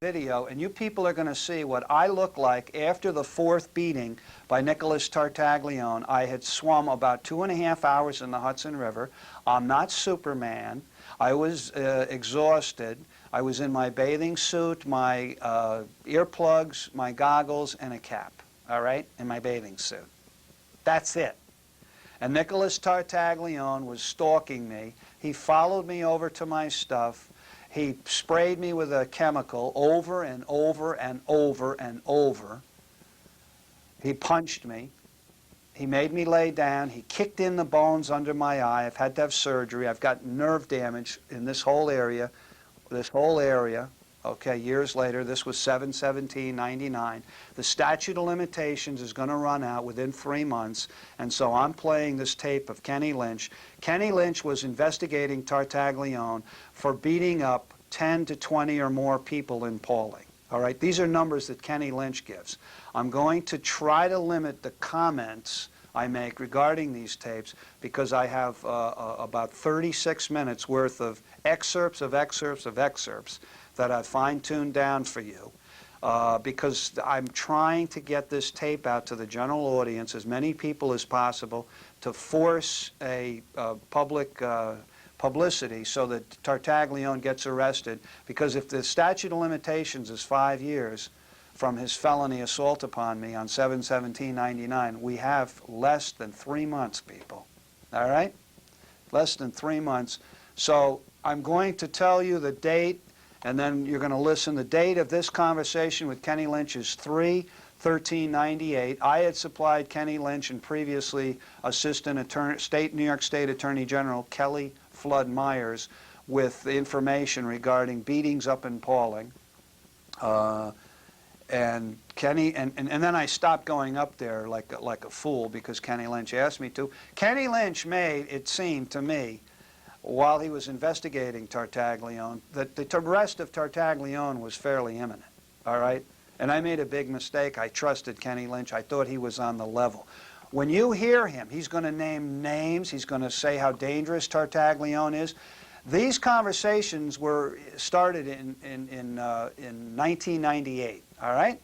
video, and you people are going to see what I look like after the 4th beating by Nicholas Tartaglione. I had swum about 2.5 hours in the Hudson River. I'm not Superman. I was exhausted. I was in my bathing suit, my earplugs, my goggles, and a cap, all right, in my bathing suit. That's it. And Nicholas Tartaglione was stalking me. He followed me over to my stuff. He sprayed me with a chemical over and over and over and over. He punched me. He made me lay down. He kicked in the bones under my eye. I've had to have surgery. I've got nerve damage in this whole area. Okay, years later. This was 7/17/99. The statute of limitations is going to run out within 3 months, and so I'm playing this tape of Kenny Lynch. Kenny Lynch was investigating Tartaglione for beating up 10 to 20 or more people in Pauling. All right, these are numbers that Kenny Lynch gives. I'm going to try to limit the comments I make regarding these tapes because I have about 36 minutes worth of excerpts that I've fine-tuned down for you because I'm trying to get this tape out to the general audience, as many people as possible, to force a public publicity so that Tartaglione gets arrested. Because if the statute of limitations is 5 years from his felony assault upon me on 7/17/99, we have less than 3 months, people. All right? Less than 3 months. So I'm going to tell you the date, and then you're going to listen. The date of this conversation with Kenny Lynch is 3/13/98. I had supplied Kenny Lynch and previously Assistant New York State Attorney General Kelly Flood Myers with information regarding beatings up in Pauling. And Kenny, and then I stopped going up there like a fool because Kenny Lynch asked me to. Kenny Lynch made it seem to me, while he was investigating Tartaglione, that the arrest of Tartaglione was fairly imminent, all right? And I made a big mistake. I trusted Kenny Lynch. I thought he was on the level. When you hear him, he's going to name names. He's going to say how dangerous Tartaglione is. These conversations were started in 1998, all right?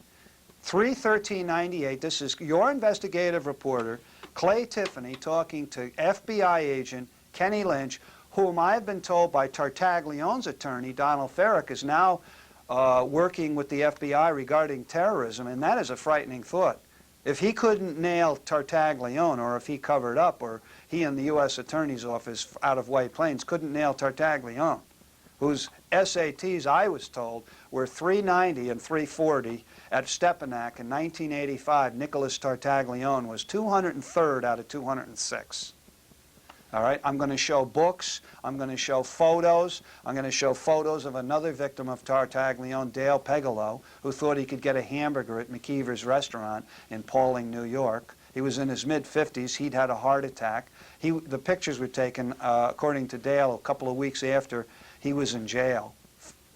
3/13/98. This is your investigative reporter, Clay Tiffany, talking to FBI agent Kenny Lynch, whom I have been told by Tartaglione's attorney, Donald Farrick, is now working with the FBI regarding terrorism, and that is a frightening thought. If he couldn't nail Tartaglione, or if he covered up, or he and the U.S. Attorney's Office out of White Plains couldn't nail Tartaglione, whose SATs, I was told, were 390 and 340 at Stepanak in 1985, Nicholas Tartaglione was 203rd out of 206. All right, I'm going to show books. I'm going to show photos. I'm going to show photos of another victim of Tartaglione, Dale Pegalo, who thought he could get a hamburger at McKeever's restaurant in Pauling, New York. He was in his mid-50s. He'd had a heart attack. The pictures were taken, according to Dale, a couple of weeks after he was in jail.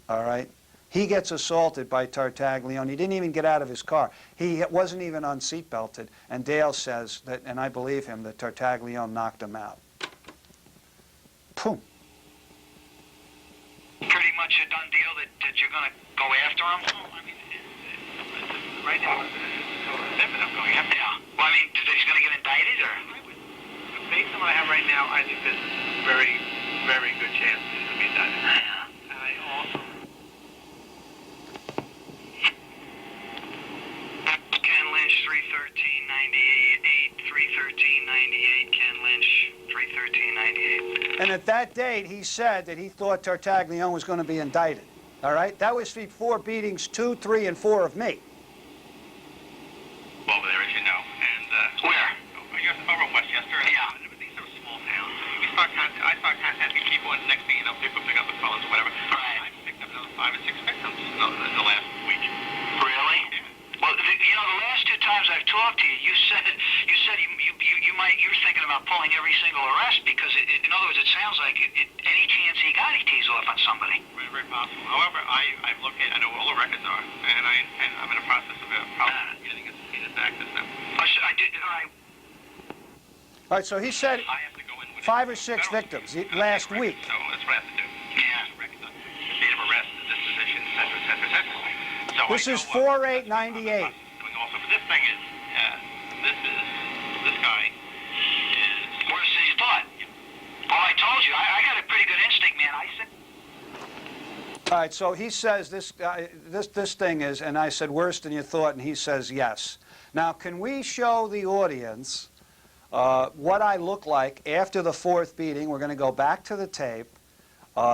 All right? He gets assaulted by Tartaglione. He didn't even get out of his car. He wasn't even unseatbelted. And Dale says that, and I believe him, that Tartaglione knocked him out. Boom. Pretty much a done deal that you're going to go after him? I mean, right now, yeah. Well, I mean, he's going to get indicted, or? Based on what I have right now, I think there's a very, very good chance he's going to be indicted. Yeah. And I also... Ken Lynch, 3/13/98, 3/13/98, Ken Lynch, 3/13/98. And at that date, he said that he thought Tartaglione was going to be indicted. All right? That was before beatings 2, 3, and 4 of me. Over there, as you know. And, Where? You're over in Westchester. Yeah. These are small towns. I start contacting people, and the next thing you know, people pick up the phones or whatever. Right. I picked up another 5 or 6 victims in the last week. Really? Yeah. Well, the last 2 times I've talked to you, you said you're thinking about pulling every single arrest because, in other words, it sounds like any chance he got, he tees off on somebody. Very, very possible. However, I've looked at, I know where all the records are, and I'm in the process of probably getting it subpoenaed back this time. I did. All right, so he said I have to go in with 5 or 6 victims last week. So that's what I have to do. Yeah. Records on the date of arrest, the disposition, et cetera, et cetera, et cetera. This is 4/8/98. Doing also, but this thing is, this guy is Worse than you thought. Well, I told you, I got a pretty good instinct, man. I said. All right, so he says this thing is, and I said worse than you thought, and he says yes. Now, can we show the audience what I look like after the fourth beating? We're going to go back to the tape.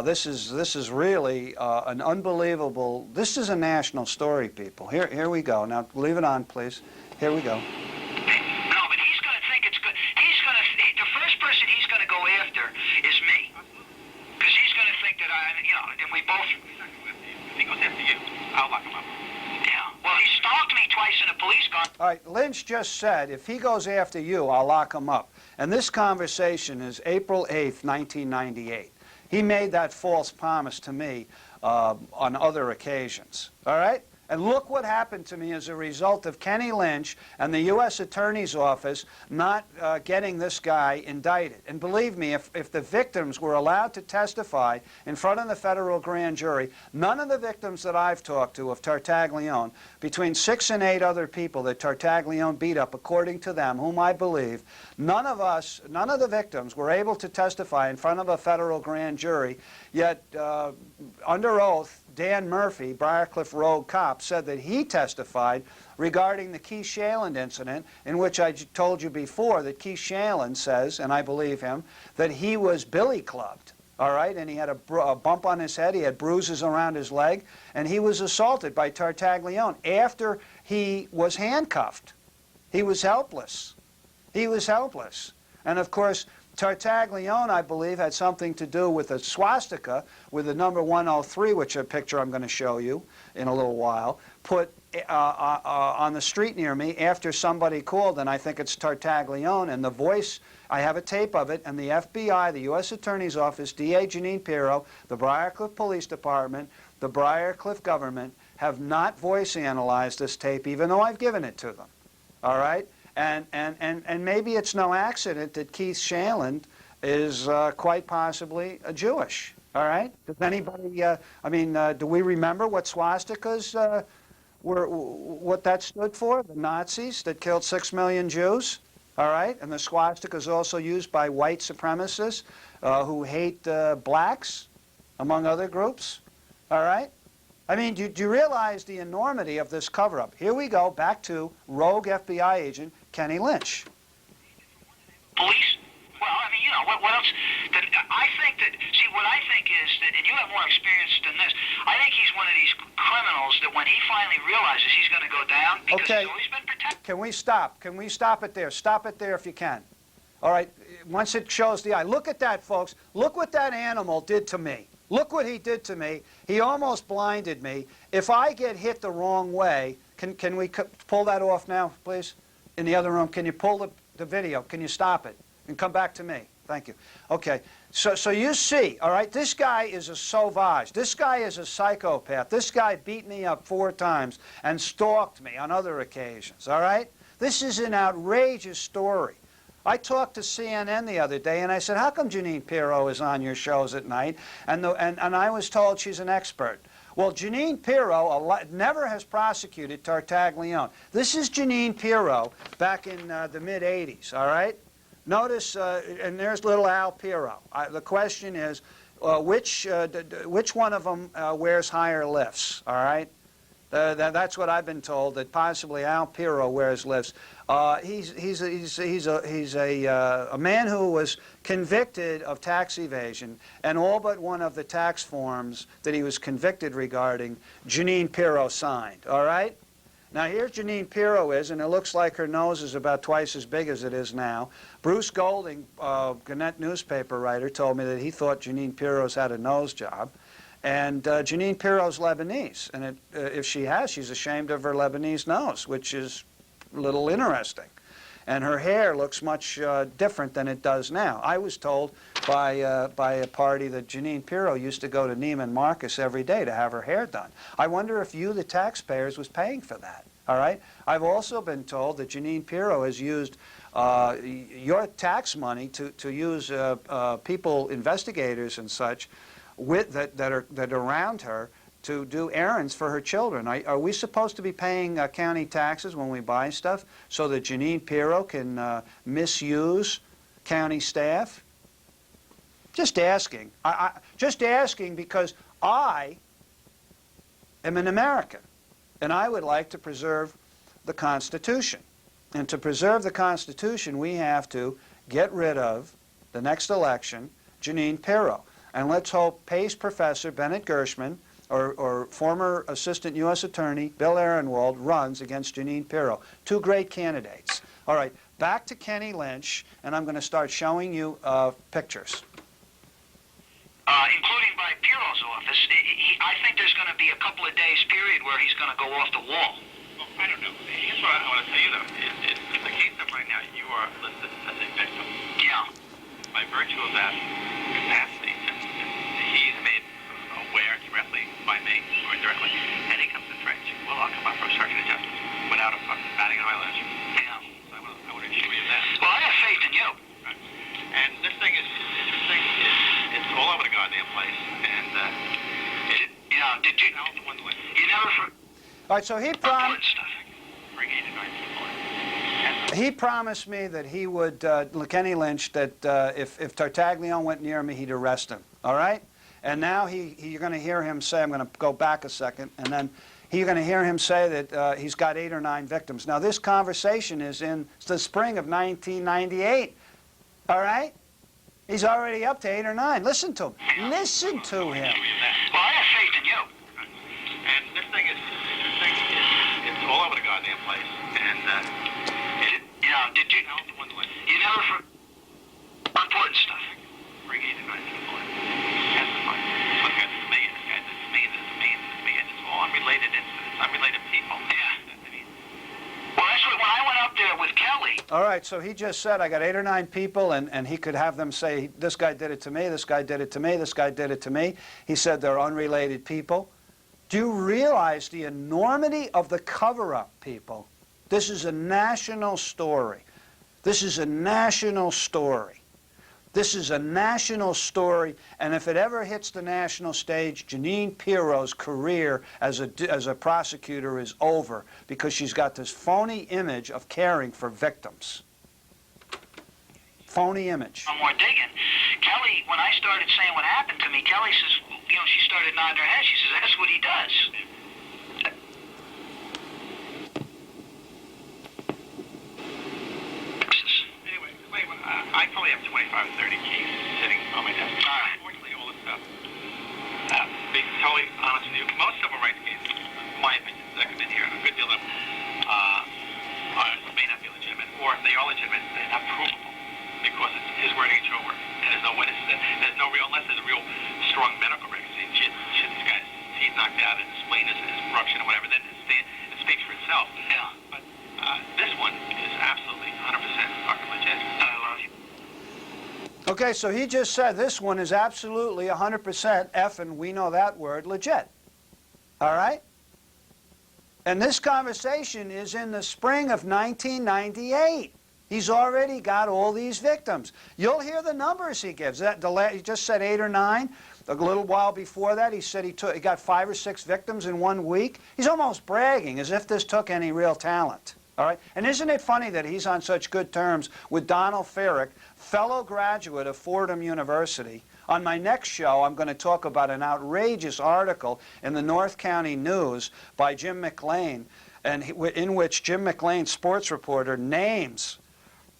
This is really an unbelievable. This is a national story, people. Here we go. Now, leave it on, please. Here we go. No, but he's going to think it's good. The first person he's going to go after is me. Because he's going to think that and we both. If he goes after you, I'll lock him up. Yeah. Well, he stalked me twice in a police car. All right, Lynch just said, if he goes after you, I'll lock him up. And this conversation is April 8th, 1998. He made that false promise to me on other occasions. All right? And look what happened to me as a result of Kenny Lynch and the U.S. Attorney's Office not getting this guy indicted. And believe me, if the victims were allowed to testify in front of the federal grand jury, none of the victims that I've talked to of Tartaglione, between 6 and 8 other people that Tartaglione beat up, according to them, whom I believe, none of the victims were able to testify in front of a federal grand jury, yet under oath, Dan Murphy, Briarcliff Road cop, said that he testified regarding the Keith Shaland incident, in which I told you before that Keith Shaland says, and I believe him, that he was billy clubbed, all right, and he had a bump on his head, he had bruises around his leg, and he was assaulted by Tartaglione after he was handcuffed. He was helpless. He was helpless. And of course, Tartaglione, I believe, had something to do with a swastika with the number 103, which a picture I'm going to show you in a little while, put on the street near me after somebody called, and I think it's Tartaglione, and the voice, I have a tape of it, and the FBI, the U.S. Attorney's Office, DA Janine Pirro, the Briarcliff Police Department, the Briarcliff government have not voice analyzed this tape, even though I've given it to them. All right? And maybe it's no accident that Keith Shaland is quite possibly a Jewish. All right? Does anybody, do we remember what swastikas what that stood for? The Nazis that killed 6 million Jews? All right? And the swastika is also used by white supremacists who hate blacks, among other groups. All right? I mean, do you realize the enormity of this cover-up? Here we go, back to rogue FBI agent Kenny Lynch. Police? Well, I mean, what else? I think that, see, what I think is that, and you have more experience than this, I think he's one of these criminals that when he finally realizes he's going to go down, because he's always been protected. Can we stop? Can we stop it there? Stop it there if you can. All right, once it shows the eye. Look at that, folks. Look what that animal did to me. Look what he did to me. He almost blinded me. If I get hit the wrong way, can we pull that off now, please? In the other room, can you pull the video? Can you stop it? And come back to me. Thank you. Okay, so you see, all right, this guy is a sauvage. This guy is a psychopath. This guy beat me up 4 times and stalked me on other occasions, all right? This is an outrageous story. I talked to CNN the other day, and I said, how come Janine Pirro is on your shows at night? And I was told she's an expert. Well, Janine Pirro never has prosecuted Tartaglione. This is Janine Pirro back in the mid-'80s, all right? Notice, and there's little Al Pirro. The question is, which one of them wears higher lifts, all right? That's what I've been told, that possibly Al Pirro wears lifts. He's a man who was convicted of tax evasion, and all but one of the tax forms that he was convicted regarding, Janine Pirro signed, all right? Now here Janine Pirro is, and it looks like her nose is about twice as big as it is now. Bruce Golding, Gannett newspaper writer, told me that he thought Janine Pirro's had a nose job. And Janine Pirro's Lebanese, and if she has, she's ashamed of her Lebanese nose, which is a little interesting. And her hair looks much different than it does now. I was told by a party that Janine Pirro used to go to Neiman Marcus every day to have her hair done. I wonder if you, the taxpayers, was paying for that, all right? I've also been told that Janine Pirro has used your tax money to use people, investigators and such, that are around her to do errands for her children. Are we supposed to be paying county taxes when we buy stuff so that Janine Pirro can misuse county staff? Just asking. Just asking because I am an American, and I would like to preserve the Constitution. And to preserve the Constitution, we have to get rid of, the next election, Janine Pirro. And let's hope Pace Professor Bennett Gershman or former Assistant U.S. Attorney Bill Ehrenwald runs against Janine Pirro. Two great candidates. All right, back to Kenny Lynch, and I'm going to start showing you pictures. Including by Pirro's office. I think there's going to be a couple of days period where he's going to go off the wall. Well, I don't know. Here's what I want to tell you, though. In the case of right now, you are listed as a victim. Yeah. By virtue of that capacity, he's made aware directly by me, or indirectly, and he comes and threatens you. Well, I'll come out for a search and adjustment without a fucking batting an eyelash. Yeah. So I want to assure you of that. Well, I have faith in you. Right. And this thing is it's all over the goddamn place. And did you? You never. All right, so he promised. Stuff. Bring 89 people in. He promised me that he would, Kenny Lynch, that if Tartaglione went near me, he'd arrest him. All right? And now you're going to hear him say, I'm going to go back a second, and then you're going to hear him say that he's got 8 or 9 victims. Now, this conversation is in the spring of 1998. All right? He's already up to 8 or 9. Listen to him. Listen to him. Well, I have faith in you. And this thing is it's all over the goddamn place. And did you? You never important stuff. Bring 89 people in. Testify. Look at this me, this guy, this is me, this is me, this is me, and it's all unrelated incidents, unrelated people. Yeah. Well, that's what, when I went up there with Kelly. All right, so he just said I got 8 or 9 people, and he could have them say, this guy did it to me, this guy did it to me, this guy did it to me. He said they're unrelated people. Do you realize the enormity of the cover-up, people? This is a national story. This is a national story. This is a national story, and if it ever hits the national stage, Janine Pirro's career as a prosecutor is over because she's got this phony image of caring for victims. Phony image. I'm more digging. Kelly, when I started saying what happened to me, Kelly says, she started nodding her head. She says, that's what he does. I probably have 25 or 30 keys sitting on my desk. Unfortunately, all this stuff, being totally honest with you, most civil rights cases, in my opinion, that come in here, a good deal of them may not be legitimate, or if they are legitimate, they're not provable because it's his word against your word. And there's no witnesses. There's no real, unless there's a real strong medical record. Shit, this guy's teeth knocked out and his spleen is ruptured or whatever, then it speaks for itself. Yeah. But this one is absolutely 100% fucking legit. I love you. Okay, so he just said this one is absolutely 100% effing, we know that word, legit. All right? And this conversation is in the spring of 1998. He's already got all these victims. You'll hear the numbers he gives. He just said 8 or 9. A little while before that, he said he got 5 or 6 victims in 1 week. He's almost bragging as if this took any real talent. All right? And isn't it funny that he's on such good terms with Donald Ferrick, fellow graduate of Fordham University? On my next show, I'm going to talk about an outrageous article in the North County News by Jim McLean, in which Jim McLean, sports reporter, names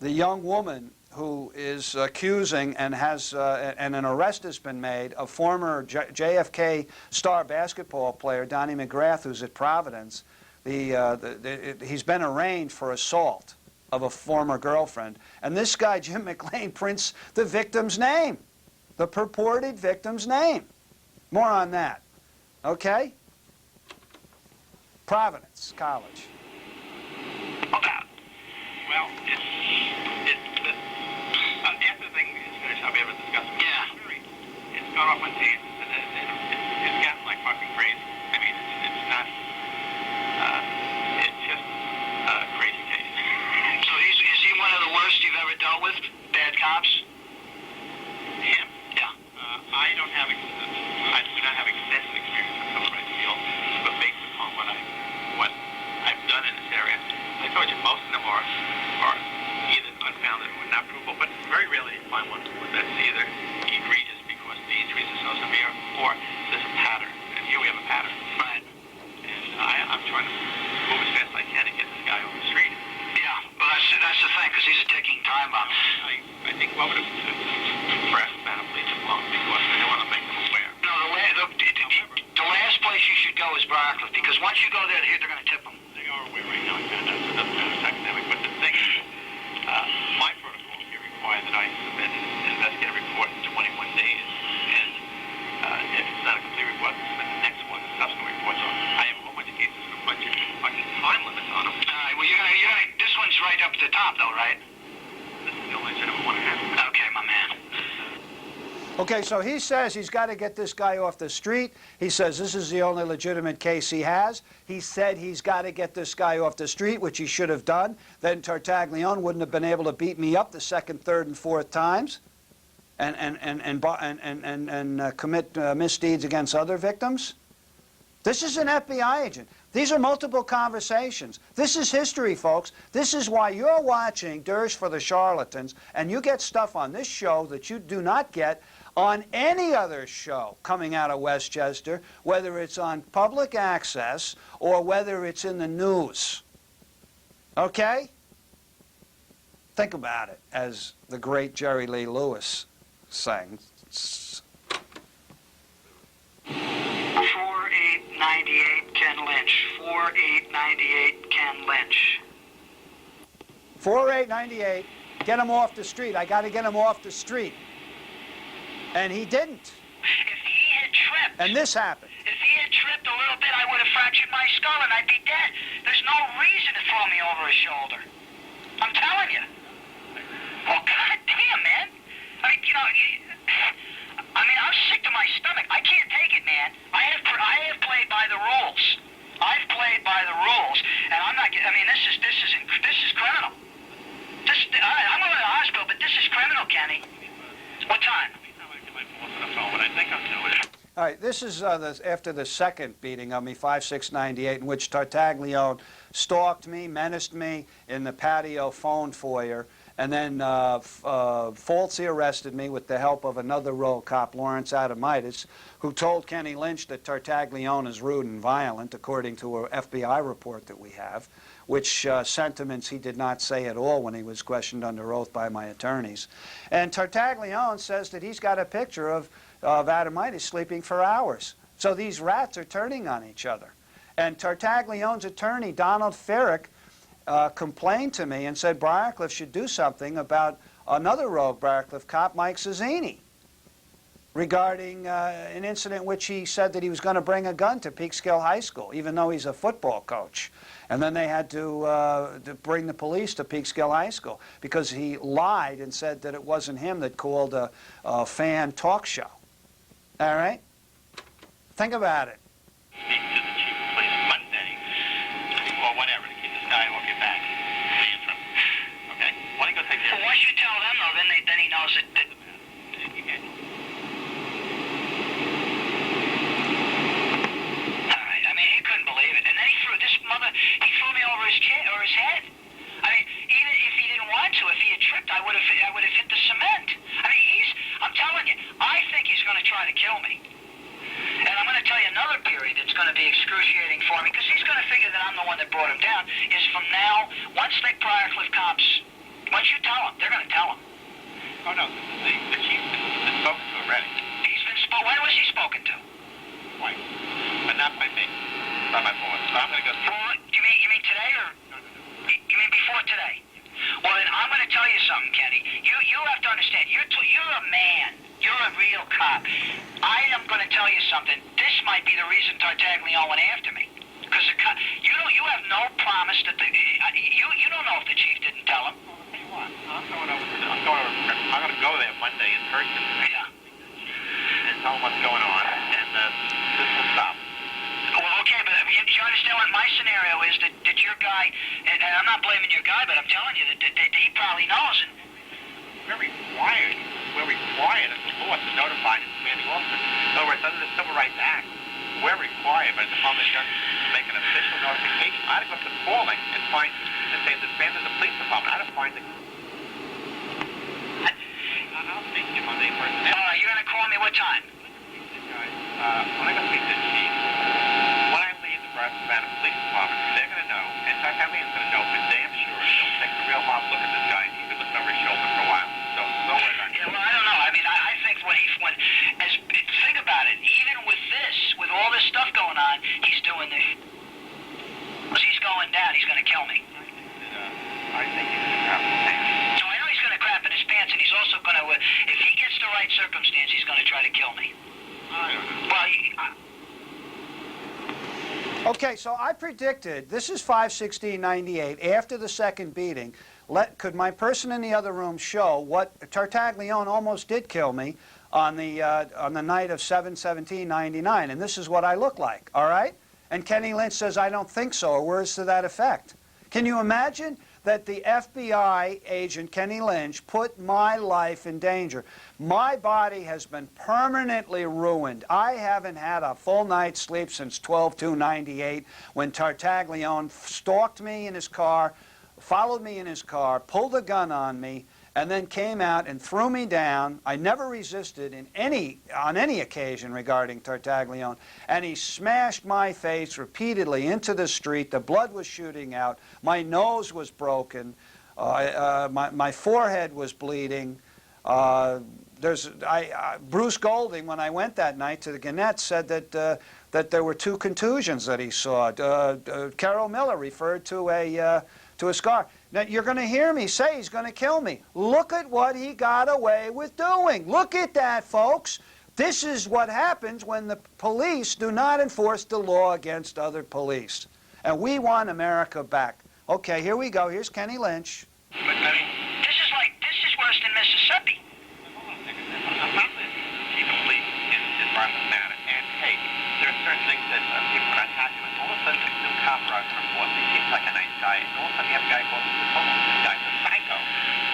the young woman who is accusing and an arrest has been made of former JFK star basketball player Donnie McGrath, who's at Providence. He's been arraigned for assault of a former girlfriend. And this guy, Jim McLean, prints the victim's name, the purported victim's name. More on that. Okay? Providence College. Well, after the thing is finished, I'll be able to discuss it. Yeah. It's gone off on tangents, and it's gotten like fucking crazy. I mean, it's not, it's just a crazy case. So is he one of the worst you've ever dealt with? Bad cops? Him? Yeah. I do not have extensive experience with civil rights. matter. Right. And I'm trying to move as fast as I can to get this guy off the street. Yeah, well, that's the thing, because he's a ticking time bomb. I think what would have pressed Madam Police alone because they want to make them aware. No, the last place you should go is Barclay, because once you go there, they're going to tip them. They are aware right now, and that's academic. But the thing is, my protocol here requires that I submit an investigative report in 21 days. And if it's not a complete report, I submit the next one, the subsequent report. So I have a whole bunch of cases with a bunch of fucking time limits on them. All right, well, this one's right up at the top, though, right? This is the only legitimate one I have. Okay, my man. Okay, so he says he's got to get this guy off the street. He says this is the only legitimate case he has. He said he's got to get this guy off the street, which he should have done. Then Tartaglione wouldn't have been able to beat me up the second, third, and fourth times and commit misdeeds against other victims. This is an FBI agent. These are multiple conversations. This is history, folks. This is why you're watching Dirge for the Charlatans, and you get stuff on this show that you do not get on any other show coming out of Westchester, whether it's on public access or whether it's in the news. Okay? Think about it, as the great Jerry Lee Lewis sang. 4898 Ken Lynch. 4898 Ken Lynch. 4898, get him off the street. I got to get him off the street. And he didn't. If he had tripped... And this happened. If he had tripped a little bit, I would have fractured my skull and I'd be dead. There's no reason to throw me over his shoulder. I'm telling you. Well, goddamn, man. I mean, I'm sick to my stomach. I can't take it, man. I have played by the rules. I've played by the rules, and I'm not. I mean, this is criminal. I'm going to the hospital, but this is criminal, Kenny. What time? All right, this is after the second beating of me, 5/6/98, in which Tartaglione stalked me, menaced me in the patio phone foyer, and then falsely arrested me with the help of another row cop, Lawrence Adamitis, who told Kenny Lynch that Tartaglione is rude and violent, according to an FBI report that we have, which sentiments he did not say at all when he was questioned under oath by my attorneys. And Tartaglione says that he's got a picture of Adamitis sleeping for hours. So these rats are turning on each other. And Tartaglione's attorney, Donald Ferrick, complained to me and said Briarcliff should do something about another rogue Briarcliff cop, Mike Cizzini, regarding an incident in which he said that he was going to bring a gun to Peekskill High School, even though he's a football coach. And then they had to bring the police to Peekskill High School because he lied and said that it wasn't him that called a fan talk show. All right? Think about it. Speak to the chief of police Monday, or whatever, to keep this guy off your back. The interim. Okay? Why don't you go take care of it? Well, once you tell them, though, then he knows that... All right, I mean, he couldn't believe it. And then he threw me over his head. I mean, even if he didn't want to, if he had tripped, I would have hit the cement. I mean, I'm telling you, I think he's going to try to kill me. And I'm going to tell you another period that's going to be excruciating for me, because he's going to figure that I'm the one that brought him down, is from now, once they Briarcliff cops, once you tell them, they're going to tell him. Oh, no, the chief's been spoken to already. When was he spoken to? Twice. But not by me. By my boss. So I'm going to go see him. You mean today, or? No. You mean before today? Well, then I'm going to tell you something, Kenny. You have to understand. You're a man. You're a real cop. I am going to tell you something. This might be the reason Tartaglione went after me. Because you have no promise that you don't know if the chief didn't tell him. Well, I'll tell you what. I'm going to go there Monday in person. Yeah. And tell him what's going on, and this will stop. Well, okay, but you understand what my scenario is, that your guy, and I'm not blaming your guy, but I'm telling you that he probably knows. And We're required as the law to notify the commanding officer. In other words, under the Civil Rights Act, we're required by the Department of Justice to make an official notification. I'd go up to Falling and find, to say, disbanded the police department. I'd find the... I'll speak to you Monday in person. you're going to call me what time? When I go speak to the chief, Okay, so I predicted, this is 5/16/98, after the second beating, could my person in the other room show what Tartaglione almost did kill me on the night of 7/17/99, and this is what I look like, all right? And Kenny Lynch says, I don't think so, or words to that effect. Can you imagine that the FBI agent, Kenny Lynch, put my life in danger? My body has been permanently ruined. I haven't had a full night's sleep since 12/2/98 when Tartaglione stalked me in his car, followed me in his car, pulled a gun on me, and then came out and threw me down. I never resisted on any occasion regarding Tartaglione, and he smashed my face repeatedly into the street. The blood was shooting out. My nose was broken. My forehead was bleeding. Bruce Golding, when I went that night to the Gannett, said that there were 2 contusions that he saw. Carol Miller referred to a scar. Now, you're going to hear me say he's going to kill me. Look at what he got away with doing. Look at that, folks. This is what happens when the police do not enforce the law against other police. And we want America back. Okay, here we go. Here's Kenny Lynch. But, I mean, this is worse than Mississippi. Chief of police is run the matter. And, hey, there are certain things that people are not happy with. All of a sudden, this new cop arrives from force. He seems like a nice guy. And all of a sudden, you have a guy called this guy's a psycho.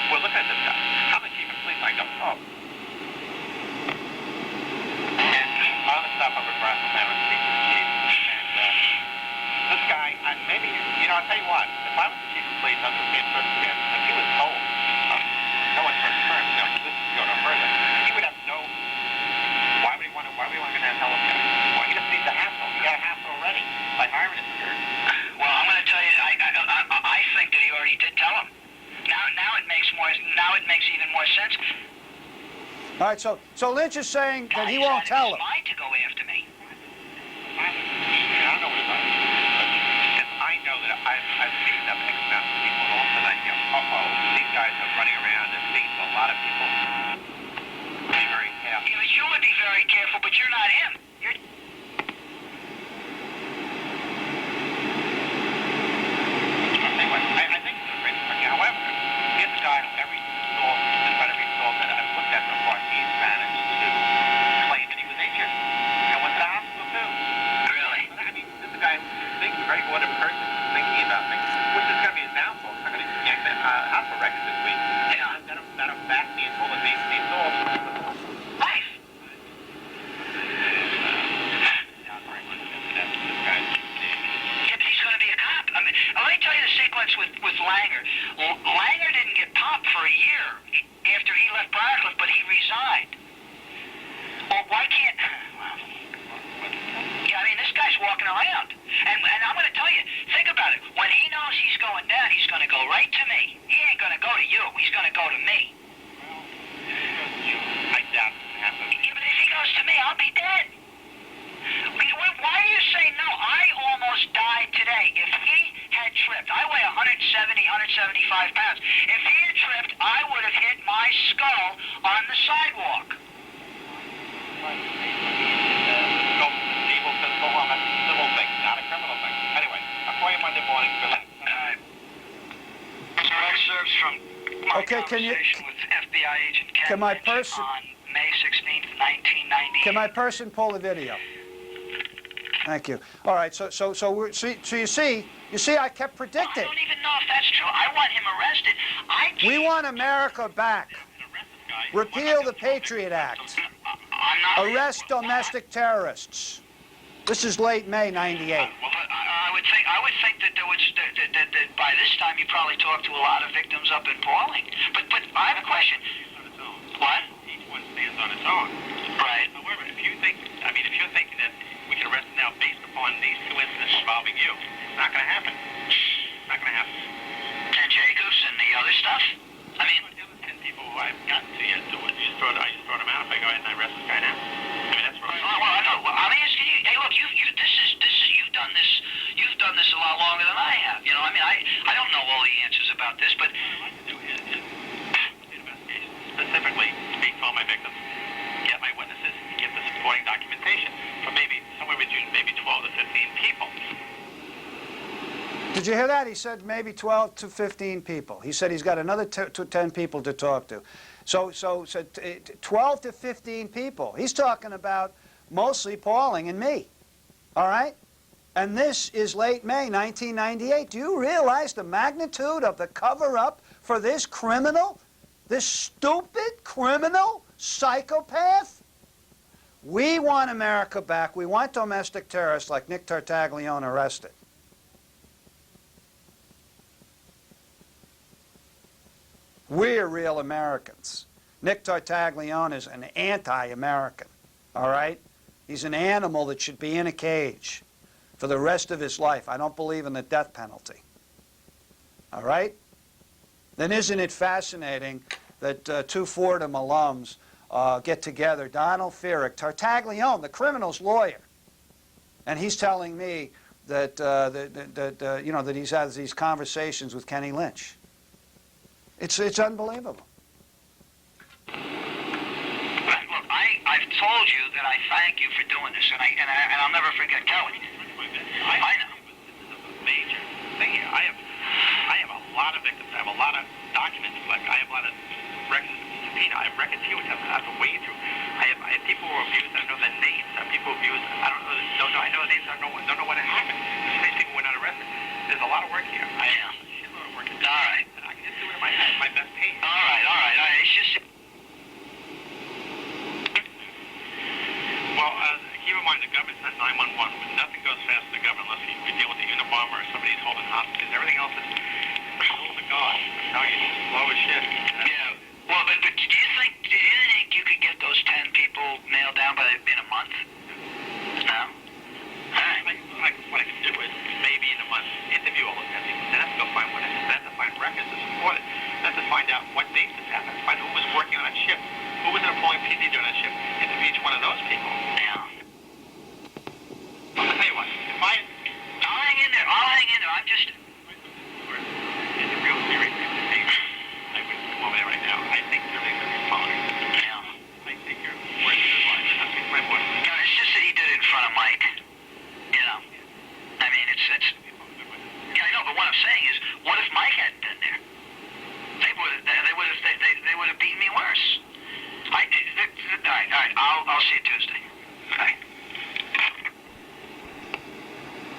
We're looking at this guy. I'm the chief of police. I go, oh. And on the stop up at Bronson, I was chief. And this guy, maybe, I'll tell you what. If I was the chief of police, I was being first again. If he was told, no one's first term, this is going no further, he would have no, why would he want to get that hell of a guy? Well, he just needs a hassle. He got a hassle already by hiring his skirt. Well, I'm going to tell you, I think that he already did tell him. Now it makes even more sense. All right, so Lynch is saying that he won't tell him. He's mind to go after me. I don't know what it's like. And I know that I've seen them X amount of people, and all of a sudden I go, uh-oh, these guys are running around and beating a lot of people. Be very careful. Yeah, you would be very careful, but you're not him. Anyway, I think it's a great point. However, here's a guy who every assault, just about every assault that I've looked at so far, he's managed to claim that he was injured. And went to the hospital too. Really? I mean, this is a guy who thinks a very ordinary person thinking about things, which is going to be his downfall. He's not going to yank the hospital records this week. Yeah. That'll back me into all of these assaults. Life. Yeah, but he's going to be a cop. I mean, let me tell you the sequence with Langer. Langer didn't get popped for a year after he left Briarcliff, but he resigned. Well, why can't... Yeah, I mean, this guy's walking around. And I'm going to tell you, think about it. When he knows he's going down, he's going to go right to me. He ain't going to go to you. He's going to go to me. I doubt it happens. Yeah, but if he goes to me, I'll be dead. Why do you say no? I almost died today. If he had tripped, I weigh 175 pounds. If he had tripped, I would have hit my skull on the sidewalk. Go evil physical on a civil thing, not a criminal thing. Anyway, I'll call you Monday morning. Relax. Mr. Excerpts from my Okay, conversation with FBI agent Ken can my Lynch person- on May 16th, 1998. Can my person pull the video? Thank you. All right, so you see, I kept predicting. I don't even know if that's true. I want him arrested. We want America back. Repeal the Patriot Act. Arrest domestic terrorists. This is late May '98. Well, I would think that there was that by this time you probably talked to a lot of victims up in Pauling. But I have a question. What? Each one stands on its own. Right. However, if you're thinking that we can arrest now based upon these 2 incidents involving you, it's not going to happen. It's not going to happen. And Jacobs and the other stuff? I mean, The other 10 people who I've gotten to yet, I just throw them out if I go ahead and I arrest this guy now. I mean, that's right. well, I know. I'm asking you. Hey, look, you've done this a lot longer than I have. You know, I mean, I don't know all the answers about this, but What I'd like to do is the investigation, specifically speak to all my victims, get my witnesses, get the supporting documentation for maybe somewhere between 12 to 15 people. Did you hear that? He said maybe 12 to 15 people. He said he's got another 10 people to talk to. So 12 to 15 people. He's talking about mostly Pauling and me. All right? And this is late May 1998. Do you realize the magnitude of the cover-up for this criminal? This stupid criminal psychopath? We want America back. We want domestic terrorists like Nick Tartaglione arrested. We're real Americans. Nick Tartaglione is an anti-American, all right? He's an animal that should be in a cage for the rest of his life. I don't believe in the death penalty, all right? Then isn't it fascinating that two Fordham alums get together, Donald Feerick, Tartaglione, the criminal's lawyer, and he's telling me that, that he's had these conversations with Kenny Lynch. It's unbelievable. Look, I've told you that I thank you for doing this, and I'll never forget Kelly. I know. This is a major thing here. I have a lot of victims. I have a lot of documents. Like I have a lot of records. I have records here which I have to wade through. I have people who are abused. I don't know their names. I have people who are abused. I don't know. I know the names. I don't know what happened. The same people were not arrested. There's a lot of work here. I have a shitload of work. All right. And I can just do it at my best pace. All right. It's just. Well, keep in mind the government's not 911. Nothing goes fast in the government unless we deal with the Unabomber or somebody's holding hostages. Everything else is told to God. Now you're slow as shit. Yeah. Well, but do you think you could get those 10 people nailed down in a month? No. All right. What I can do is maybe in a month interview all those 10 people. Then I have to go find witnesses. Then I have to find records to support it. Then I have to find out what dates this happened. Find who was working on that ship. Who was in a pulling PD during that ship. Interview each one of those people. Yeah. I'm gonna tell you what. If I I'll hang in there. I'm just. interview series, I would come over there right now. I think everything's gonna be fine. Yeah. I think your words are fine. That's my voice. No, it's just that he did it in front of Mike. You know. I mean, it's. Yeah, I know, but what I'm saying is, what if Mike hadn't been there? They would have beaten me worse. All right. I'll see you Tuesday. Okay.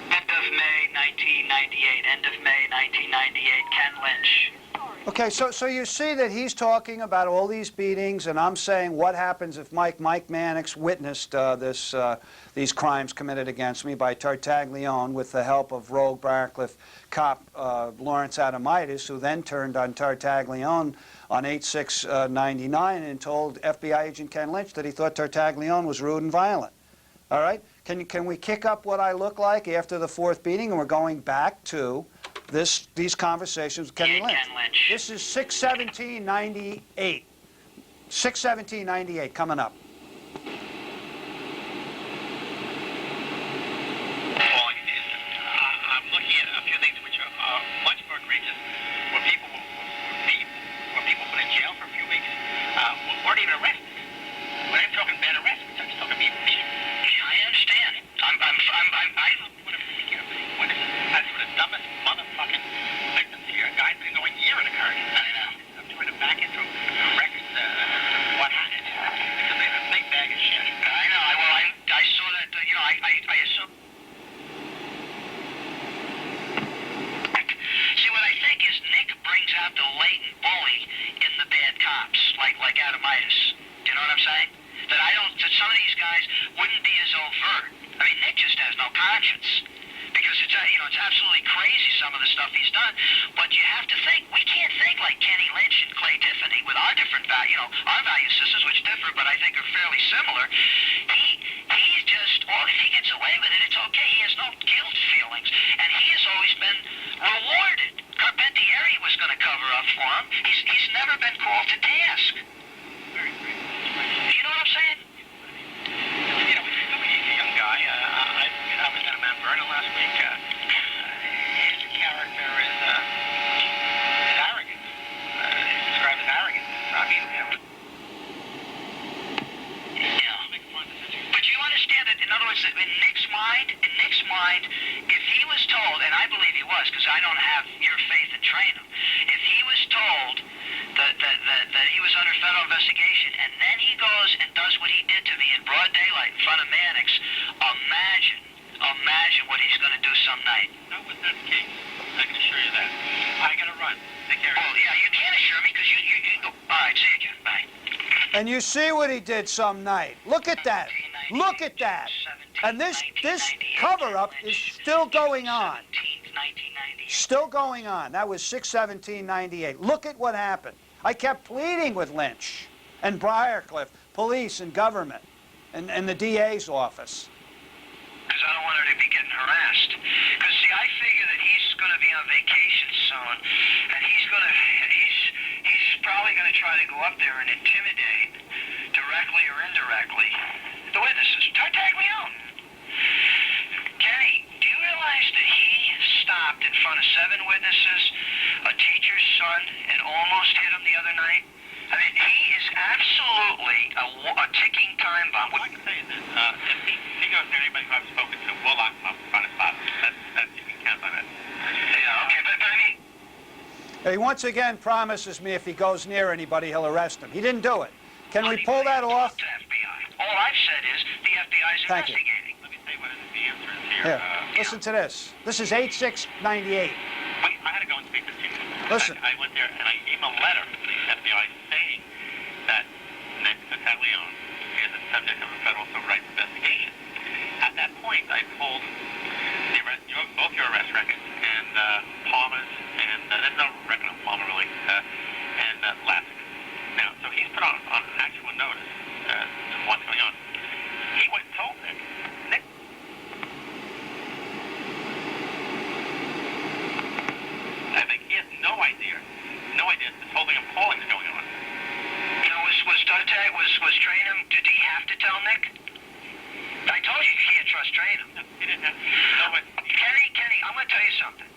End of May 1998. End of May 1998. Ken Lynch. Okay, so you see that he's talking about all these beatings, and I'm saying what happens if Mike Mannix witnessed these crimes committed against me by Tartaglione with the help of rogue Barcliffe cop Lawrence Adamitis, who then turned on Tartaglione on 8/6/99 and told FBI agent Ken Lynch that he thought Tartaglione was rude and violent. All right? Can we kick up what I look like after the fourth beating, and we're going back to these conversations with Kenny Lynch. Ken Lynch. This is 6/17/98. 6/17/98 coming up. I'm looking at a few things which are much more egregious, where people were beat, where people put in jail for a few weeks, weren't even arrested. When I'm talking bad arrest, I'm just talking being beat. Yeah, I understand. That's one of the dumbest motherfucking victims here. A guy's been going a year in a car. I know. I'm trying to back into records, what happened. Because they have a big bag of shit. I know. I saw that, I assume. See, what I think is Nick brings out the latent bully in the bad cops, like Adamitis. Do you know what I'm saying? That some of these guys wouldn't be as overt. I mean, Nick just has no conscience. Because it's absolutely crazy, some of the stuff he's done. But you have to think, we can't think like Kenny Lynch and Clay Tiffany with our different our value systems, which differ, but I think are fairly similar. He's just, if he gets away with it, it's okay. He has no guilt feelings. And he has always been rewarded. Carpentieri was going to cover up for him. He's never been called to task. You know what I'm saying? He's a young guy. I was at a Mount Vernon last week. His character is arrogant. He's described as arrogant. I mean, Yeah. But you understand that, in other words, that in Nick's mind, if he was told, and I believe he was, because I don't have your faith in Trainum. If he was told that he was under federal investigation, and then he goes and does what he did to me in broad daylight in front of Mannix, imagine what he's going to do some night. That was not the case. I can assure you that. I got to run. Take care. Oh, yeah, you can't assure me, because you all right, see you, Jim. Bye. And you see what he did some night. Look at that. Look at that. And this cover-up is still going on. Still going on. That was 6/17/98. Look at what happened. I kept pleading with Lynch and Briarcliff, police and government, and the DA's office. Because I don't want her to be getting harassed. Because, see, I figure that he's going to be on vacation soon, and he's probably going to try to go up there and intimidate, directly or indirectly, the witnesses. Tartaglione. Kenny, do you realize that he stopped in front of 7 witnesses, a teacher's son, and almost hit him the other night? I mean, he is absolutely a ticking time bomb. What I can say is this, if he goes to anybody who I've spoken to, we'll lock him up in front of spot. That's, you can count on that. Yeah, okay, but I mean... He once again promises me if he goes near anybody, he'll arrest him. He didn't do it. Can we pull that off? To FBI. All I've said is the FBI is Thank you. investigating. Let me say what the answer is here. Here, listen to this. This is 8/6/98. I had to go and speak to Chief. Listen. I went there and I gave him a letter from the FBI saying that Nick Taglione is the subject of a federal civil rights investigation. At that point, I pulled both your arrest records and Palmer's, and there's no record of Palmer really, and Lassick. Now, so he's put on actual notice to what's going on. He went and told Nick. I think he has no idea this whole thing of polling is going on. You know, was Trainum, did he have to tell Nick? I told you can't trust Trainum. No, he didn't have no, but Kenny, I'm going to tell you something.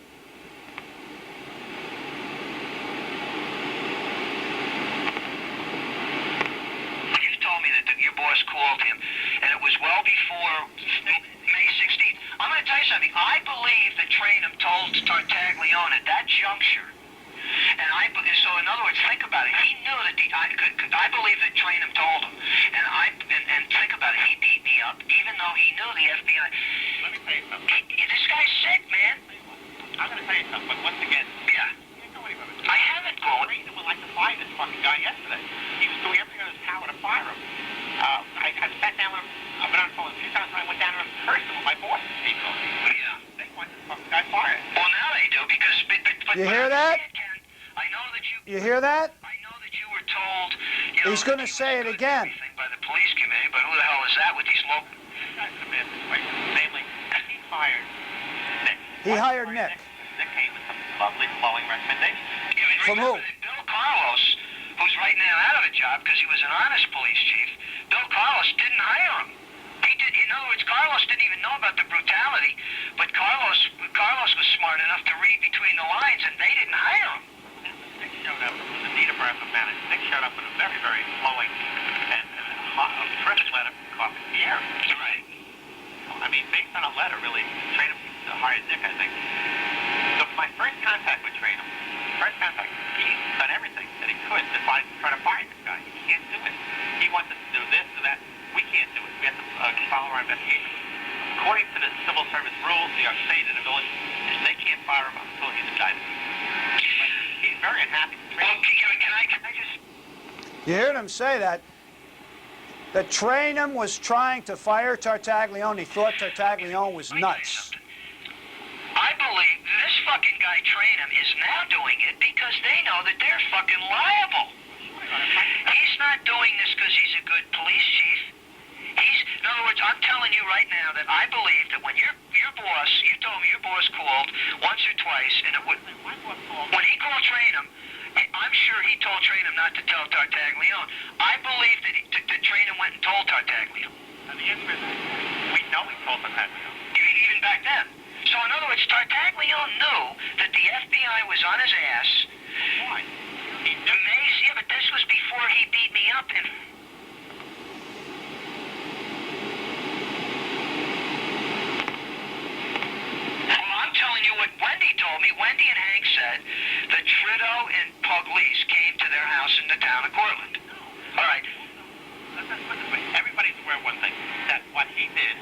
You told me that your boss called him, and it was well before May 16th. I'm going to tell you something. I believe that Trainum told Tartaglione at that juncture. And so in other words, think about it. He knew that I believe that Trainum told him, and think about it. He beat me up, even though he knew the FBI. let me tell you something. This guy's sick, man. I'm going to tell you something, but once again, Yeah, you know what he was. I haven't gone. Trainum would like to fire this fucking guy yesterday. He was doing everything in his power to fire him. I sat down with him. I've been on the phone a few times, and I went down to him in person with my boss to speak to him. Yeah. They want this fucking guy fired. Well, now they do because. But You hear that? I know that you. You hear that? I know that you were told. He's going to say it again. By the police committee, but who the hell is that with these local? These guys have been this way. Namely, he fired Nick. He hired Nick. Nick came with some lovely flowing recommendations. From who? Bill Carlos, who's right now out of a job because he was an honest police chief. Bill Carlos didn't hire him. He did. In other words, Carlos didn't even know about the brutality, but Carlos was smart enough to read between the lines, and they didn't hire him. Nick showed up with a need of breath of management. Nick showed up with a very, very flowing and a terrific letter from Coffee Pierre. Right. I mean, based on a letter, really, Trainum hired Nick, I think. So my first contact with Trainum, he's done everything that he could to try to fire this guy. He can't do it. He wants us to do this or that. We can't do it. We have to follow our investigation. According to the civil service rules, the state and the village, they can't fire him until he's indicted. He's very unhappy. Well, can I just... You heard him say that. That Trainum was trying to fire Tartaglione. He thought Tartaglione was nuts. I believe this fucking guy Trainum is now doing it because they know that they're fucking liable. He's not doing this because he's a good police chief. In other words, I'm telling you right now that I believe that when your boss, you told me your boss called once or twice, and when he called Trainum, I'm sure he told Trainum not to tell Tartaglione. I believe that Trainum went and told Tartaglione. And the answer is, we know he told Tartaglione. Even back then. So in other words, Tartaglione knew that the FBI was on his ass. Why? He knew. Yeah, but this was before he beat me up. And well, I'm telling you what Cortland. All right. Let's put it this way. Everybody's aware of one thing, that what he did,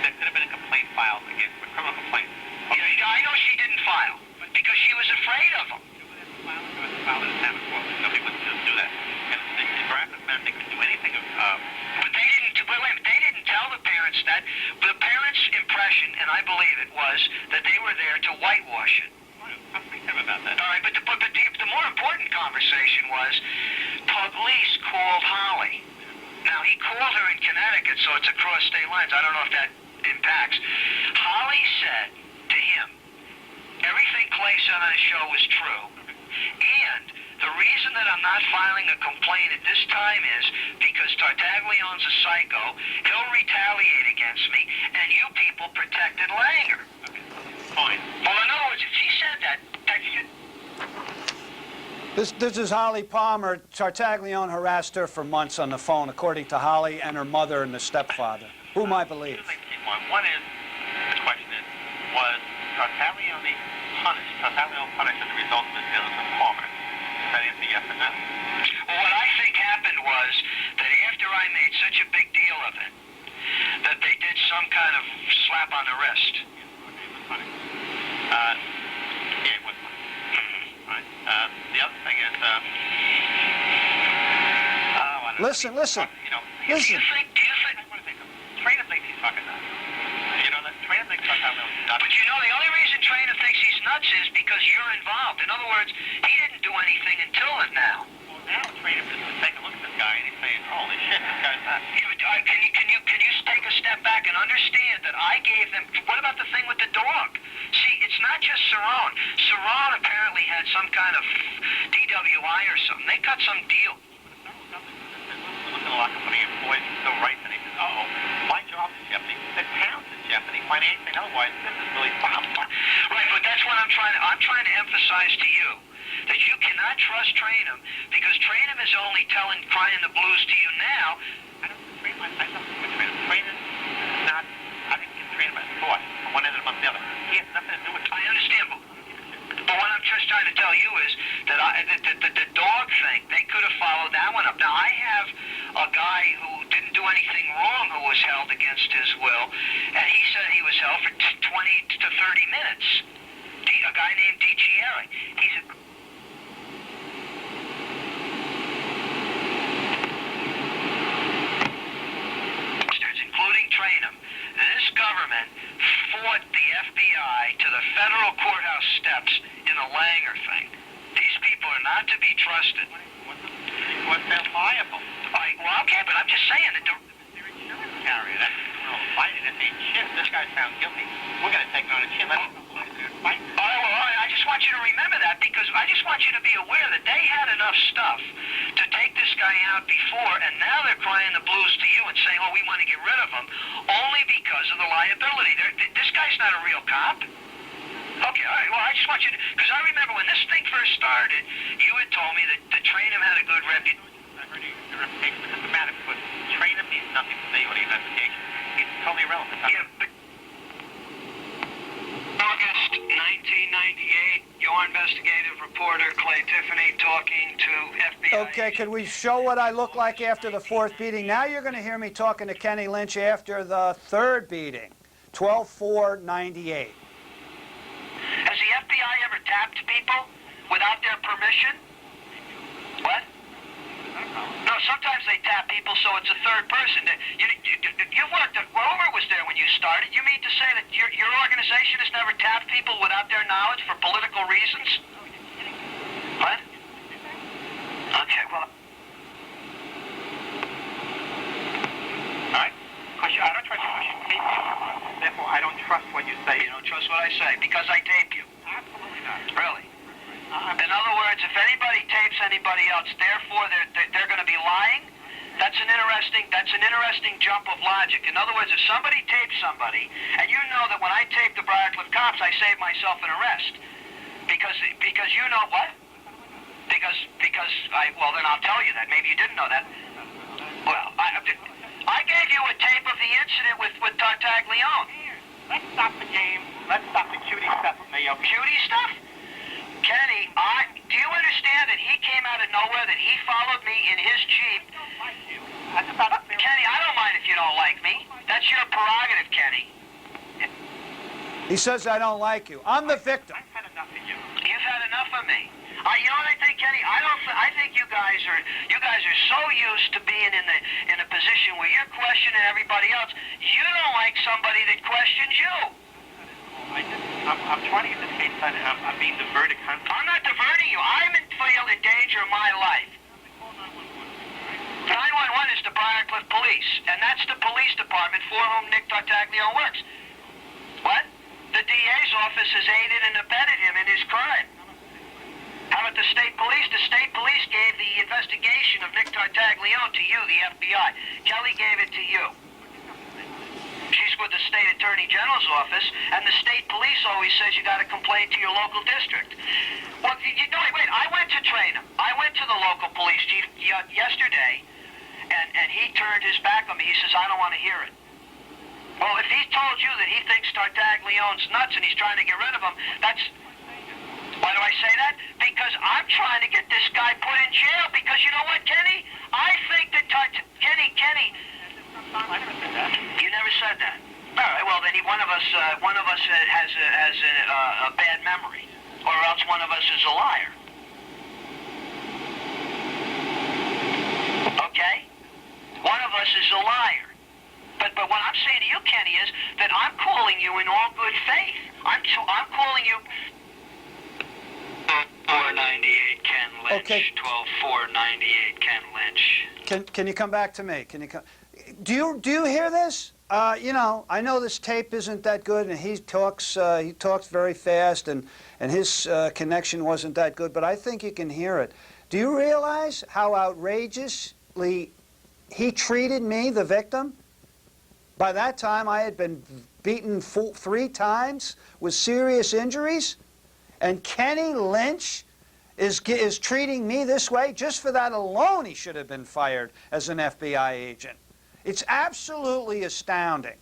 there could have been a complaint filed against him, a criminal complaint. Yeah, I know she didn't file because she was afraid of him. It was filed in the town of Portland. Nobody would do that. And the Barabbas man, they couldn't do anything. But they didn't. Wait, they didn't tell the parents that. The parents' impression, and I believe it, was that they were there to whitewash it. I'll speak to him about that. All right, but the more important conversation was police called Holly. Now, he called her in Connecticut, so it's across state lines. I don't know if that impacts. Holly said to him, everything Clay said on his show was true. And the reason that I'm not filing a complaint at this time is because Tartaglione's a psycho. He'll retaliate against me, and you people protected Langer. Okay, fine. Well, in other words, if she said that should... This is Holly Palmer. Tartaglione harassed her for months on the phone, according to Holly and her mother and the stepfather. Whom I believe. One is, the question is, was Tartaglione punished as a result of his dealings with Palmer? That is the yes or no. Well, what I think happened was that after I made such a big deal of it, that they did some kind of slap on the wrist. Okay, it was funny. Yeah, it was funny. Right. The other thing is, Listen. Do you think? I want to think of Trainer thinks he's fucking nuts. You know that Trainer thinks Tartaglione is nuts. But you know, the only reason Trainer thinks he's nuts is because you're involved. In other words, he didn't do anything until now. Well, now Trainer is taking a look at this guy and he's saying, holy shit, this guy's nuts. Can you take a step back and understand that I gave them... What about the thing with the dog? See, it's not just Cerrone. Cerrone apparently had some kind of DWI or something. They cut some deal. Look at the lock up when he employs still right, and he says, uh-oh, my job's in jeopardy. The town's in jeopardy. Financially, otherwise, this is really fun. Right, but that's what I'm trying to emphasize to you. That you cannot trust Trainham because Trainham is only crying the blues to you now. I don't agree with Trainham. Trainham is not, I didn't give Trainham a thought from one end of the month to the other. He has nothing to do with it. I understand, but what I'm just trying to tell you is that the dog thing, they could have followed that one up. Now, I have a guy who didn't do anything wrong who was held against his will, and he said he was held for 20 to 30 minutes. A guy named DiCieri. He's a... including Trainham. This government fought the FBI to the federal courthouse steps in the Langer thing. These people are not to be trusted. Because they're liable. Well, okay, but I'm just saying that They're insurance carrier. That's criminal fighting. They're saying, shit, this guy's found guilty. We're going to take him on the chin. Let's fight. all right, I just want you to remember that because I just want you to be aware that they had enough stuff to take this guy out before, and now they're crying the blues to you and saying, oh, we want to get rid of him, only because of the liability. This guy's not a real cop. Okay, all right, well, I just want you to, because I remember when this thing first started, you had told me that Trainham had a good reputation. I heard the reputation doesn't matter because Trainham means nothing to me or the investigation. He's totally irrelevant. Yeah, but August 1998, your investigative reporter, Clay Tiffany, talking to FBI. Okay, could we show what I look like after the fourth beating? Now you're going to hear me talking to Kenny Lynch after the third beating, 12/4/98. Has the FBI ever tapped people without their permission? What? No, sometimes they tap people so it's a third person. You worked at Rover was there when you started. You mean to say that your organization has never tapped people without their knowledge for political reasons? What? Okay, well... All right? Because I don't trust you because you tape you. Therefore, I don't trust what you say. You don't trust what I say because I tape you. Absolutely not. Really? In other words, if anybody tapes anybody else, therefore they're going to be lying. That's an interesting jump of logic. In other words, if somebody tapes somebody, and you know that when I tape the Briarcliff cops, I save myself an arrest, because you know what? Because well then I'll tell you that. Maybe you didn't know that. Well, I gave you a tape of the incident with Tartaglione. Let's stop the game. Let's stop the cutie stuff, Mayo. Cutie stuff? Kenny, do you understand that he came out of nowhere, that he followed me in his Jeep? Kenny, I don't mind if you don't like me. That's your prerogative, Kenny. He says I don't like you. I'm the victim. I've had enough of you. You've had enough of me. You know what I think, Kenny? I think you guys are so used to being in a position where you're questioning everybody else. You don't like somebody that questions you. I'm trying to get this case done. I'm being diverted constantly. I'm not diverting you. I'm in danger of my life. 911 is the Briarcliff Police, and that's the police department for whom Nick Tartaglia works. What? The DA's office has aided and abetted him in his crime. How about the state police? The state police gave the investigation of Nick Tartaglione to you, the FBI. Kelly gave it to you. She's with the state attorney general's office, and the state police always says you got to complain to your local district. Well, wait, I went to train him. I went to the local police chief yesterday, and he turned his back on me. He says, I don't want to hear it. Well, if he told you that he thinks Tartaglione's nuts and he's trying to get rid of him, that's... Why do I say that? Because I'm trying to get this guy put in jail. Because you know what, Kenny? I think that Kenny. I never said that. You never said that. All right. Well, then one of us has a bad memory, or else one of us is a liar. Okay? One of us is a liar. But what I'm saying to you, Kenny, is that I'm calling you in all good faith. I'm calling you. 498 Ken Lynch. Okay. 12498 Ken Lynch. Can you come back to me? Can you come? Do you hear this? You know, I know this tape isn't that good, and he talks very fast, and his connection wasn't that good. But I think you can hear it. Do you realize how outrageously he treated me, the victim? By that time, I had been beaten 3 times with serious injuries. And Kenny Lynch is treating me this way. Just for that alone, he should have been fired as an FBI agent. It's absolutely astounding.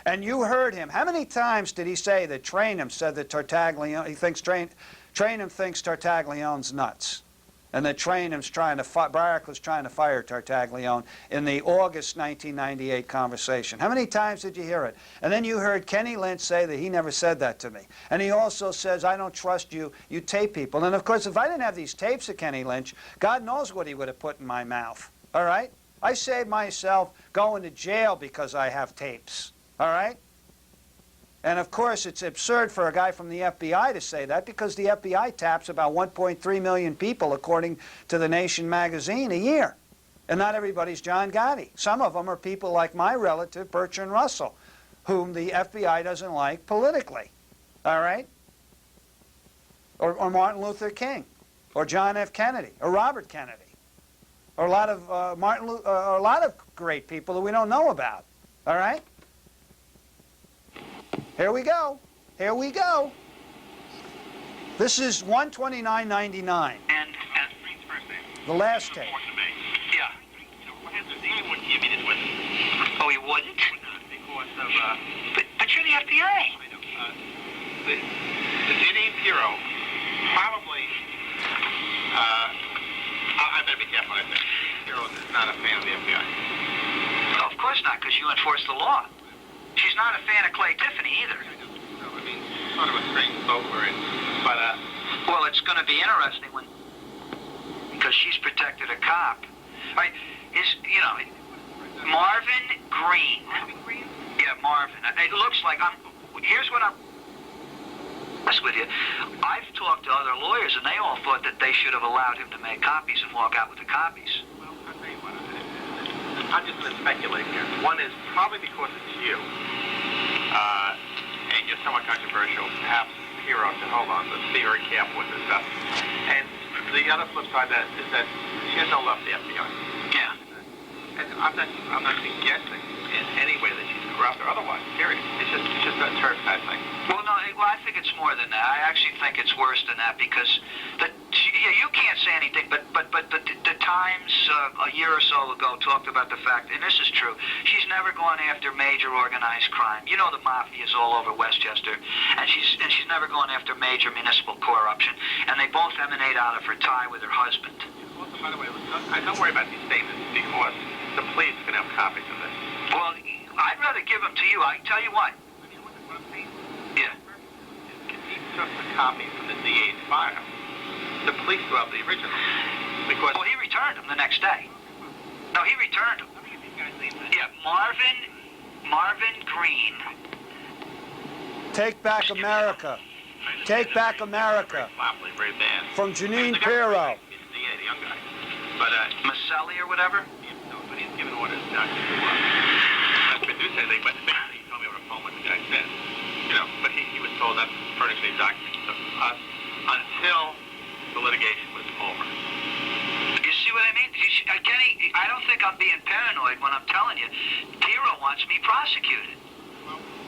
And you heard him. How many times did he say that Trainham said that Tartaglione, Trainham thinks Tartaglione's nuts? And that Trainham's Briarcliff's trying to fire Tartaglione in the August 1998 conversation. How many times did you hear it? And then you heard Kenny Lynch say that he never said that to me. And he also says, I don't trust you, you tape people. And of course, if I didn't have these tapes of Kenny Lynch, God knows what he would have put in my mouth. All right? I saved myself going to jail because I have tapes. All right? And of course, it's absurd for a guy from the FBI to say that, because the FBI taps about 1.3 million people, according to The Nation magazine, a year. And not everybody's John Gotti. Some of them are people like my relative, Bertrand Russell, whom the FBI doesn't like politically. All right? Or Martin Luther King, or John F. Kennedy, or Robert Kennedy, or a lot of great people that we don't know about. All right? Here we go. Here we go. This is 129.99. And The last tape. yeah. DA wouldn't give me this witness. Oh, he wouldn't? Because of, But you're the FBI. I know, the Denny Bureau probably, I better be careful what I say. Bureau is not a fan of the FBI. No, of course not, because you enforce the law. She's not a fan of Clay Tiffany either. No, I mean, sort of a strange boat we're in. But, well, it's going to be interesting because she's protected a cop. Right? Marvin Green. Yeah, Marvin. It looks like here's what I'm honest with you. I've talked to other lawyers, and they all thought that they should have allowed him to make copies and walk out with the copies. well, I'll tell you what. I'm just going to speculate here. One is probably because it's you, and you're somewhat controversial. Perhaps Hero said, hold on, let's be very careful with this stuff. And the other flip side of that is that she has no love for the FBI. Yeah. And I'm not suggesting in any way that she's corrupt or otherwise. Period. It's just a term type thing. Well, no. Well, I think it's more than that. I actually think it's worse than that, because you can't say anything, but the Times a year or so ago talked about the fact, and this is true, she's never gone after major organized crime. You know the mafia is all over Westchester, and she's never gone after major municipal corruption, and they both emanate out of her tie with her husband. Also, by the way, don't worry about these statements because the police can have copies of this. Well, I'd rather give them to you. I tell you what. What I'm saying Yeah. he took the copy from the DA's file. The police still have the original. Because Well, he returned them the next day. No, he returned them. how many of these guys named that? Yeah, Marvin Green. Take Back America. Take Back America. Very sloppily, very bad. From Janine The guy- Pirro. He's the DA, the young guy. But, Maselli or whatever. no, but he's given orders not to, that's what they say. They basically he told me over the phone what the guy said. You know, but he was told not to furnish these documents to us until the litigation was over. You see what I mean? Kenny, I don't think I'm being paranoid when I'm telling you. Pirro wants me prosecuted.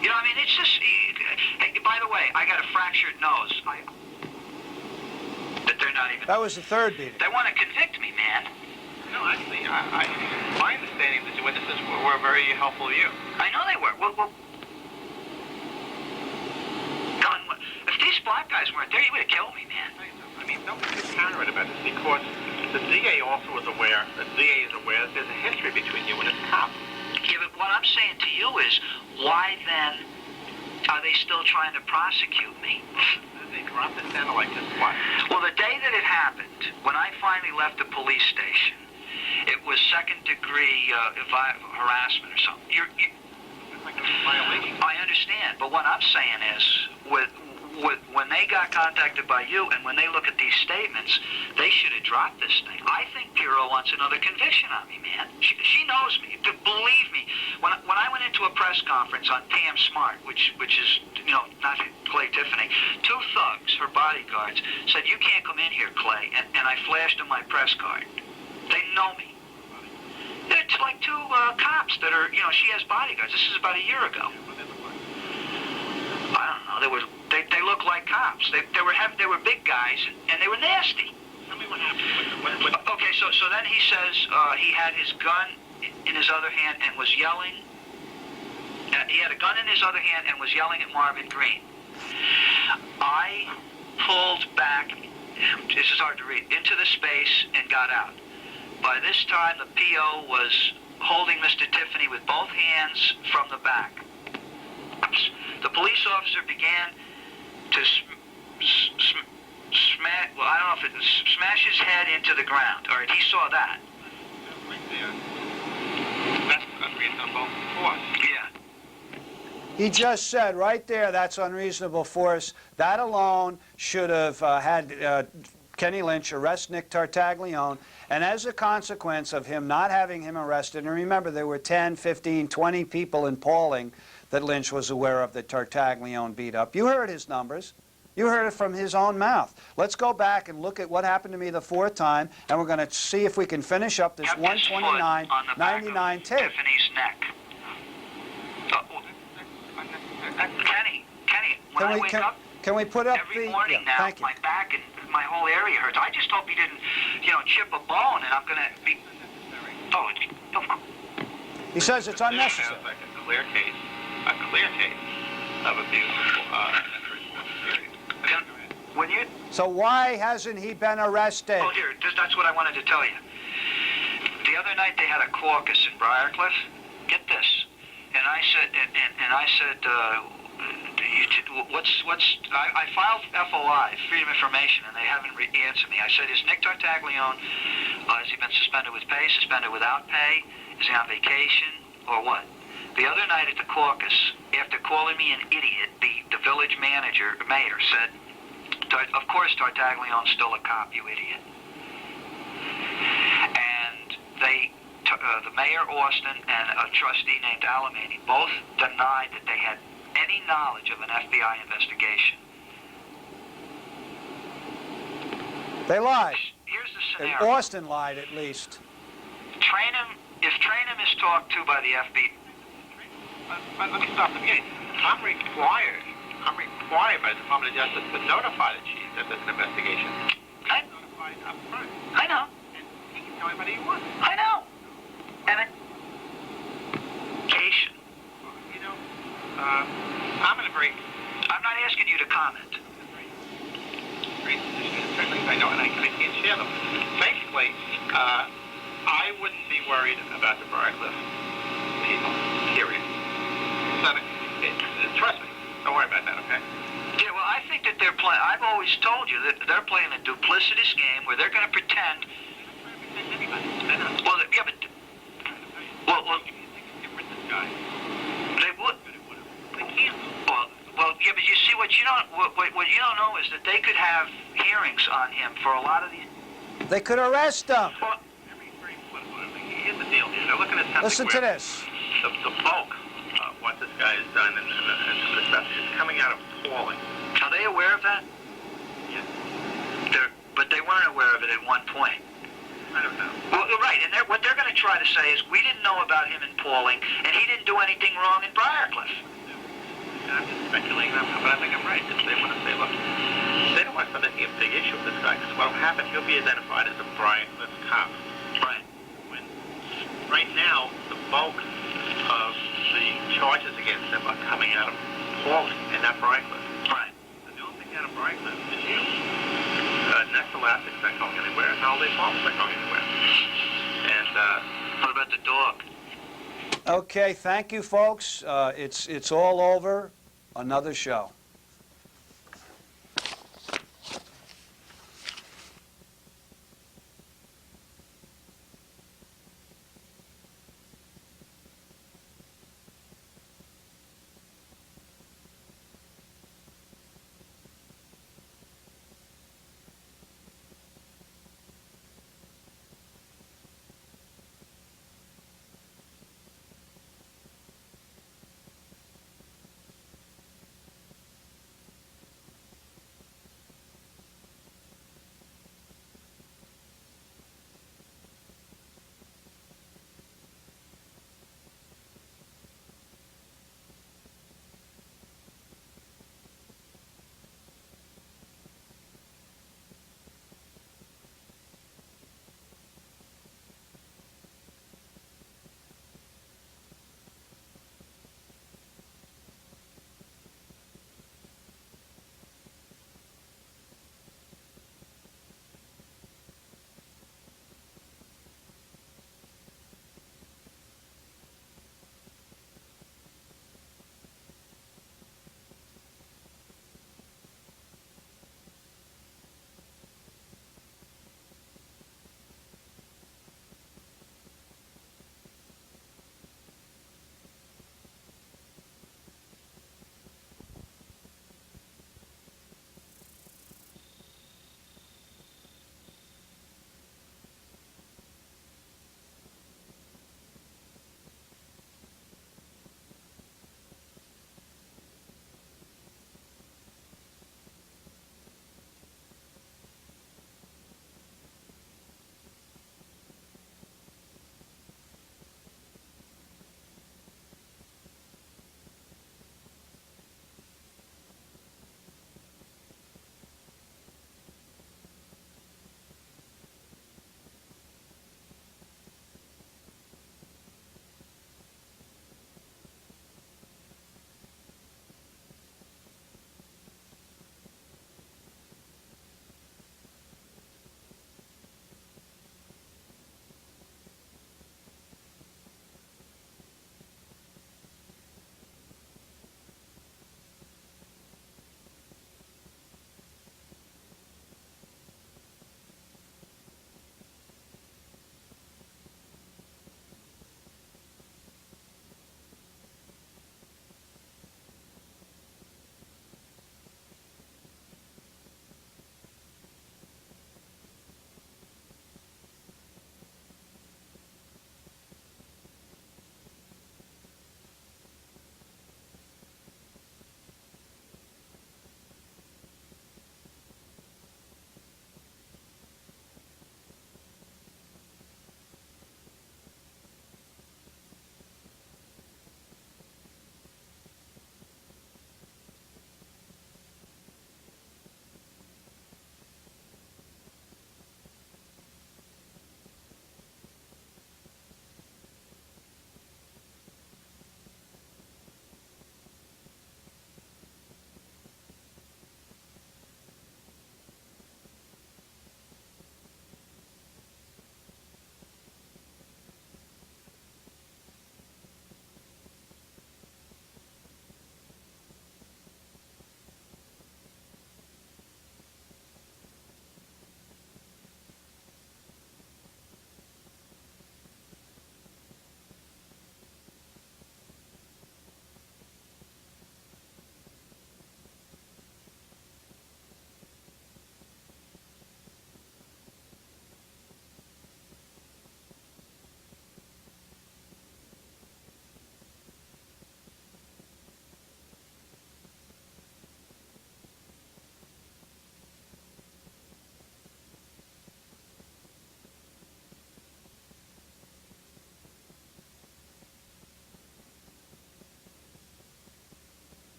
You know, I mean, it's just... Hey, by the way, I got a fractured nose. That they're not even... That was the third beating. They want to convict me, man. No, actually, my understanding is the witnesses were very helpful to you. I know they were. Well, Don, if these black guys weren't there, you would have killed me, man. I mean, don't be paranoid about this because the DA also was aware, the DA is aware that there's a history between you and this cop. Yeah, but what I'm saying to you is, why then are they still trying to prosecute me? They dropped it down to like this, what? Well, the day that it happened, when I finally left the police station, it was second-degree harassment or something. It's like a violation. I understand, but what I'm saying is, when they got contacted by you and when they look at these statements, they should have dropped this thing. I think Pirro wants another conviction on me, man. She knows me. Believe me, when I went into a press conference on Pam Smart, which is, you know, not Clay Tiffany, two thugs, her bodyguards, said, "You can't come in here, Clay," and I flashed them my press card. They know me. It's like two cops that are, you know, she has bodyguards. This is about a year ago. I don't know. They look like cops. They were big guys and they were nasty. Tell me what happened. Okay, so then he says he had his gun in his other hand and was yelling. He had a gun in his other hand and was yelling at Marvin Green. I pulled back. This is hard to read. Into the space and got out. By this time, the PO was holding Mr. Tiffany with both hands from the back. The police officer began to smash, well, I don't know if it smash his head into the ground. All right, he saw that. Right there. That's unreasonable force. Yeah. He just said right there, that's unreasonable force. That alone should have had Kenny Lynch arrest Nick Tartaglione. And as a consequence of him not having him arrested, and remember there were 10, 15, 20 people in Pauling that Lynch was aware of that Tartaglione beat up. You heard his numbers. You heard it from his own mouth. Let's go back and look at what happened to me the fourth time, and we're going to see if we can finish up this Kept his foot on the back 129.99 of tape. Tiffany's neck. Kenny, when I wake up Can we put up every the... morning yeah, now, thank you. my back and my whole area hurts. I just hope he didn't, you know, chip a bone, and I'm going to be... Oh, He says it's unnecessary. Sounds like a clear case of abuse when you... So why hasn't he been arrested? Oh, here, that's what I wanted to tell you. The other night they had a caucus in Briarcliff. Get this. And I said, I filed FOI, Freedom of Information, and they haven't answered me. I said, is Nick Tartaglione, has he been suspended with pay, suspended without pay? Is he on vacation, or what? The other night at the caucus, after calling me an idiot, the village mayor said, of course Tartaglione's still a cop, you idiot. And the mayor, Austin, and a trustee named Alamany both denied that they had any knowledge of an FBI investigation. They lied. Here's the And scenario. Austin lied, at least. If Trainham is talked to by the FBI, Let me stop the beginning. I'm required by the Department of Justice to notify the chief that there's an investigation. identified up front. I know. And he can tell anybody he wants. I know. And Cation. You know, I'm in a very I'm not asking you to comment. great position in certain things I know, and I can't share them. Basically, I wouldn't be worried about the Briarcliff people, period. Trust me, don't worry about that, okay? Yeah, well, I think that they're playing. I've always told you that they're playing a duplicitous game where they're going to pretend. Well, yeah, but well, they would. They can't. Well, yeah, but you see, what you don't know is that they could have hearings on him for a lot of these. They could arrest him. Well, Here's the deal here. They're looking at something Listen to where this. the bulk of what this guy has done and the stuff is coming out of appalling. are they aware of that? Yeah. But they weren't aware of it at one point. I don't know. Well, right, and what they're going to try to say is we didn't know about him in Pauling, and he didn't do anything wrong in Briarcliff. I'm just speculating, but I think I'm right. If they want to say, look, they don't want something to be a big issue with this guy, because what will happen, he'll be identified as a Briarcliff cop. Right. When right now, the bulk of the charges against him are coming out of Pauling and not Briarcliff. Right. And the only thing out of Briarcliff is you. Next Elastic's not going anywhere, and Holiday Farm's not going anywhere. And, What about the dog? Okay, thank you, folks. It's all over. Another show.